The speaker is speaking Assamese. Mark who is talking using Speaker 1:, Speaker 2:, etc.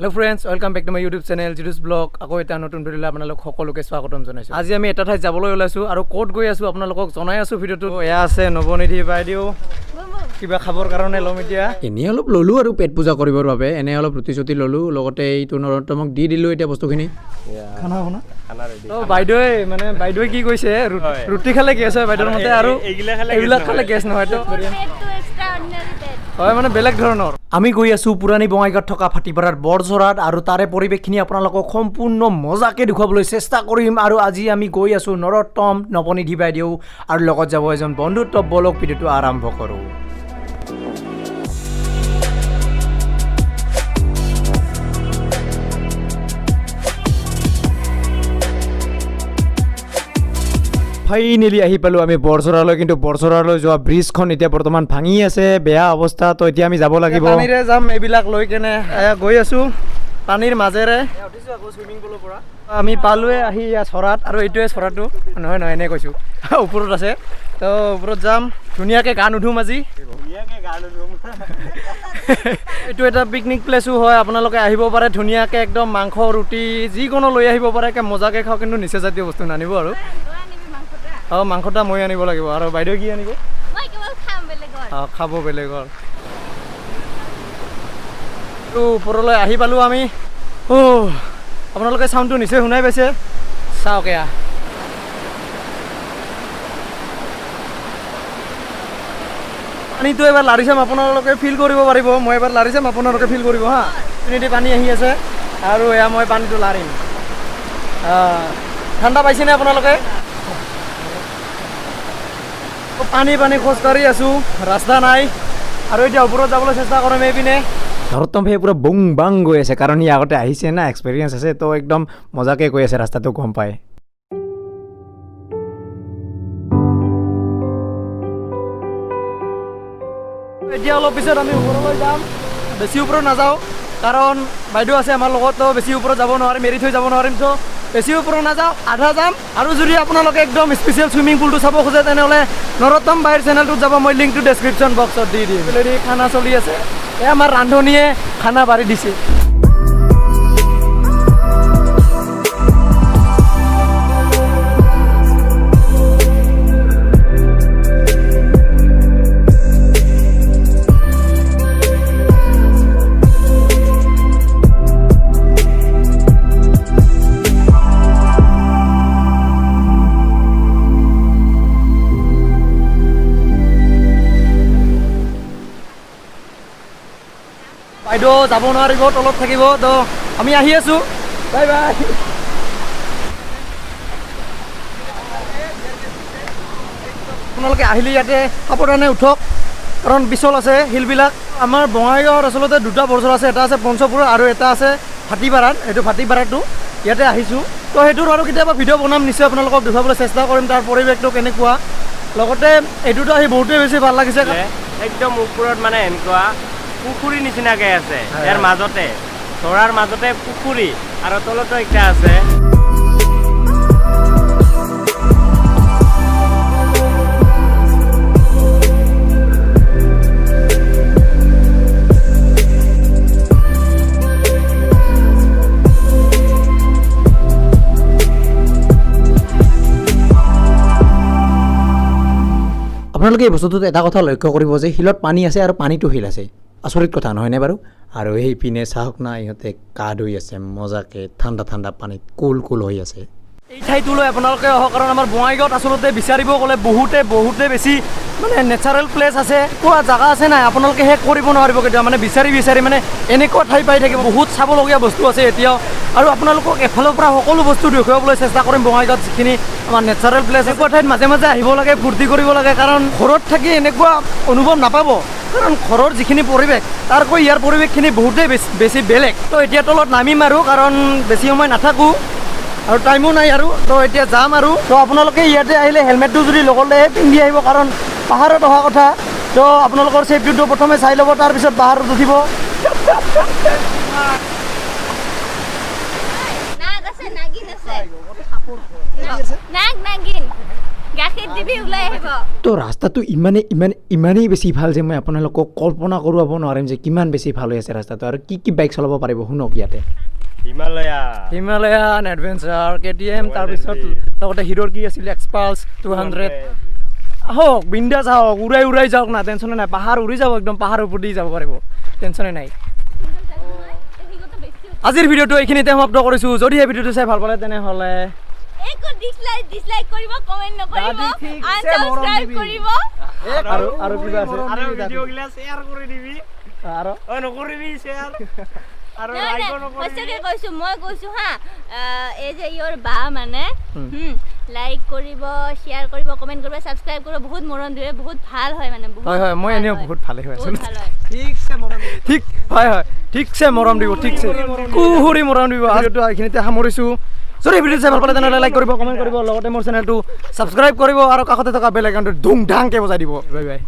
Speaker 1: Hello friends, welcome back to my YouTube channel Jitus vlog. Ako eta notun video আপোনালোক সকলোকে স্বাগতম জনাইছো। আজি আমি এটা ঠাই যাবলৈ ওলাইছো আৰু কোড গৈ আছো আপোনালোকক জনাই আছো ভিডিওটো। এয়া আছে নবনিধি বাইদেউ। কিবা খাবৰ কাৰণে লম এতিয়া। এনে অলপ ললু আৰু পেট পূজা কৰিবৰ বাবে এনে অলপ ৰুটি ললু লগতে এইটো নৰত্তমক দি দিলো এটা বস্তুখিনি। খানা ৰেডি। তো বাইদেউ কি কৈছে ৰুটি খালে গেছ হয় বাইদেউৰ মতে আৰু এইগিলা খালে গেছ নহয় তো। হয় মানে বেলেগ ধৰণৰ। আমি গৈ আছো পুৰাণী বঙাইগাঁৱত থকা ফাটিপাৰাৰ বৰঝৰাত আৰু তাৰে পৰিৱেশখিনি আপোনালোকক সম্পূৰ্ণ মজাকে দেখুৱাবলৈ চেষ্টা কৰিম আৰু আজি আমি গৈ আছো নৰত্তম নবনিধি বাইদেউ আৰু লগত যাব এজন বন্ধুত্ব বলক ভিডিঅ'টো আৰম্ভ কৰোঁ। ফাইনেলি আহি পালো আমি বৰঝৰালৈ, কিন্তু বৰঝৰালৈ যোৱা ব্ৰিজখন এতিয়া বৰ্তমান ভাঙি আছে, বেয়া অৱস্থা। তো এতিয়া আমি যাব লাগিব, পানীৰে যাম এইবিলাক লৈ কেনে। গৈ আছো পানীৰ মাজেৰে, চুইমিং পুলৰ পৰা আমি পালোৱে আহি চৰাত। আৰু এইটোৱে চৰাটো নহয় এনে কৈছো ওপৰত আছে। তো ওপৰত যাম, ধুনীয়াকৈ গা নুধুম আজি। এইটো এটা পিকনিক প্লেচো হয়, আপোনালোকে আহিব পাৰে ধুনীয়াকৈ একদম মাংস ৰুটি যিকোনো লৈ আহিব পাৰে, একে মজাকৈ খাওঁ, কিন্তু নিচাজাতীয় বস্তু নানিব। আৰু মাংসটা মই আনিব লাগিব। আৰু বাইদেউ কি আনিব? খাব বেলেগৰ। ওপৰলৈ আহি পালো আমি। আপোনালোকে চাউণ্ডটো নিশ্চয় শুনাই পাইছে, চাওক এয়া। পানীটো এবাৰ লাৰি চাম, আপোনালোকে ফিল কৰিব পাৰিব। মই এবাৰ লাৰি চাম, আপোনালোকে ফিল কৰিব হা। তিনিটি পানী আহি আছে আৰু এয়া মই পানীটো লাৰিম। ঠাণ্ডা পাইছেনে আপোনালোকে? পানী খোজকাঢ়ি আছোঁ, ৰাস্তা নাই। আৰু এতিয়া ওপৰত যাবলৈ চেষ্টা কৰিম এইপিনে। নৰত্তম ভাই পুৰা বং বাং গৈ আছে, কাৰণ ই আগতে আহিছে না, এক্সপিৰিয়েঞ্চ আছে। তো একদম মজাকৈ গৈ আছে, ৰাস্তাটো গম পায়। এতিয়া অলপ পিছত আমি ওপৰলৈ যাম, বেছি ওপৰত নাযাওঁ কাৰণ বাইদেউ আছে আমাৰ লগত। তো বেছি ওপৰত যাব নোৱাৰিম, এৰি থৈ যাব নোৱাৰিম। তো বেছি ওপৰত নাযাওঁ, আধা যাম। আৰু যদি আপোনালোকে একদম স্পেচিয়েল চুইমিং পুলটো চাব খোজে তেনেহ'লে নৰত্তম বাইৰ চেনেলটোত যাব, মই লিংকটো ডেছক্ৰিপশ্যন বক্সত দি দিম। অলৰেডি খানা চলি আছে, এই আমাৰ ৰান্ধনীয়ে খানা বাঢ়ি দিছে। বাইদেউ যাব নোৱাৰিব, তলত থাকিব। তো আমি আহি আছোঁ, বাই বাই। আপোনালোকে আহিলে ইয়াতে সাৱধানে উঠক, কাৰণ পিছল আছে শিলবিলাক। আমাৰ বঙাইগাঁৱত আচলতে দুটা বৰঝৰা আছে, এটা আছে পঞ্চপুৰত আৰু এটা আছে ফাটিপাৰাত। এইটো ফাটিপাৰাটো ইয়াতে আহিছোঁ। তো সেইটোৰ আৰু কেতিয়াবা ভিডিঅ' বনাম, নিশ্চয় আপোনালোকক দেখুৱাবলৈ চেষ্টা কৰিম তাৰ পৰিৱেশটো কেনেকুৱা। লগতে এইটোতো আহি বহুতেই বেছি ভাল লাগিছে,
Speaker 2: একদম ওপৰত মানে এনেকুৱা পুখুৰী নিচিনাকৈ আছে। ইয়াৰ মাজতে চৰাৰ মাজতে পুখুৰী আৰু তলতো একটা আছে।
Speaker 1: আপোনালোকে এই বস্তুটোত এটা কথা লক্ষ্য কৰিব যে শিলত পানী আছে আৰু পানীটো শিল আছে। আচৰিত কথা নহয়নে বাৰু? আৰু সেইপিনে চাওক না, ইহঁতে গা ধুই আছে মজাকৈ, ঠাণ্ডা পানীত কুল হৈ আছে। এই ঠাইটোলৈ আপোনালোকে আহক, কাৰণ আমাৰ বঙাইগাঁৱত আচলতে বিচাৰিব গ'লে বহুতে বেছি মানে নেচাৰেল প্লেচ আছে, কোৱা জেগা আছে নাই, আপোনালোকে শেষ কৰিব নোৱাৰিব কেতিয়াও। মানে বিচাৰি মানে এনেকুৱা ঠাই পাই থাকিব, বহুত চাবলগীয়া বস্তু আছে এতিয়াও। আৰু আপোনালোকক এফালৰ পৰা সকলো বস্তু দেখুৱাবলৈ চেষ্টা কৰিম বঙাইগাঁৱত যিখিনি আমাৰ নেচাৰেল প্লেচ। এনেকুৱা ঠাইত মাজে আহিব লাগে, ফূৰ্তি কৰিব লাগে, কাৰণ ঘৰত থাকি এনেকুৱা অনুভৱ নাপাব। কাৰণ ঘৰৰ যিখিনি পৰিৱেশ তাৰকৈ ইয়াৰ পৰিৱেশখিনি বহুতেই বেছি বেলেগ। তো এতিয়া তলত নামিম আৰু, কাৰণ বেছি সময় নাথাকোঁ আৰু টাইমো নাই আৰু। তো এতিয়া যাম আৰু। তো আপোনালোকে ইয়াতে আহিলে হেলমেটটো যদি লগতে পিন্ধি আহিব, কাৰণ পাহাৰত অহা কথা। তো আপোনালোকৰ ছেফটিটো প্ৰথমে চাই ল'ব, তাৰপিছত পাহাৰত উঠিব।
Speaker 3: গাখীৰ দিবি ওলাই আহিব
Speaker 1: তো ৰাস্তাটো ইমানেই বেছি ভাল যে মই আপোনালোকক কল্পনা কৰিব নোৱাৰিম যে কিমান বেছি ভাল হৈ আছে ৰাস্তাটো আৰু কি বাইক চলাব পাৰিব শুনক ইয়াতে হিমালয়ান এডভেঞ্চাৰ KTM তাৰপিছত লগতে হিৰোৰ কি আছিল এক্সপালছ 200 আহক বিন্দাছ আহক উৰাই যাওক না টেনশ্যনে নাই পাহাৰ উৰি যাব একদম পাহাৰৰ ওপৰত দি যাব পাৰিব টেনশ্যনে নাই আজিৰ ভিডিঅ'টো এইখিনিতে সমাপ্ত কৰিছোঁ যদি এই ভিডিঅ'টো চাই ভাল পালে তেনেহ'লে
Speaker 3: একো ডিসলাইক কৰিব কমেন্ট নকৰিব আনসাবস্ক্ৰাইব কৰিব
Speaker 1: আৰু কিবা আছে
Speaker 2: আৰু ভিডিঅ' গিলা শেয়াৰ কৰি দিবি
Speaker 1: আৰু
Speaker 2: নকৰিবি শেয়াৰ আৰু
Speaker 3: নাই,
Speaker 2: লাইক
Speaker 3: নাই,
Speaker 2: নকৰিবি
Speaker 3: সঁচাকে কৈছো মই কৈছো হা এই যে ইয়ৰ বা মানে লাইক কৰিব শ্বেয়াৰ কৰিব কমেন্ট কৰিব ছাবস্ক্ৰাইব কৰিব বহুত মৰম দিয়ে বহুত ভাল হয় মানে বহুত
Speaker 1: হয় মই এনেও বহুত ভালে হৈ আছো
Speaker 3: বহুত ভাল হয়
Speaker 1: ঠিকছে মৰম দিব ঠিকছে কুহুৰি মৰম দিব ভিডিঅ'টো এইখিনিতে সামৰিছোঁ যদি ভিডিঅ' চাই ভাল পালে তেনেহ'লে লাইক কৰিব কমেণ্ট কৰিব লগতে মোৰ চেনেলটো ছাবস্ক্ৰাইব কৰিব আৰু কাষতে থকা বেল আইকনটো ধুম ধাংকৈ বজাই দিব বাই বাই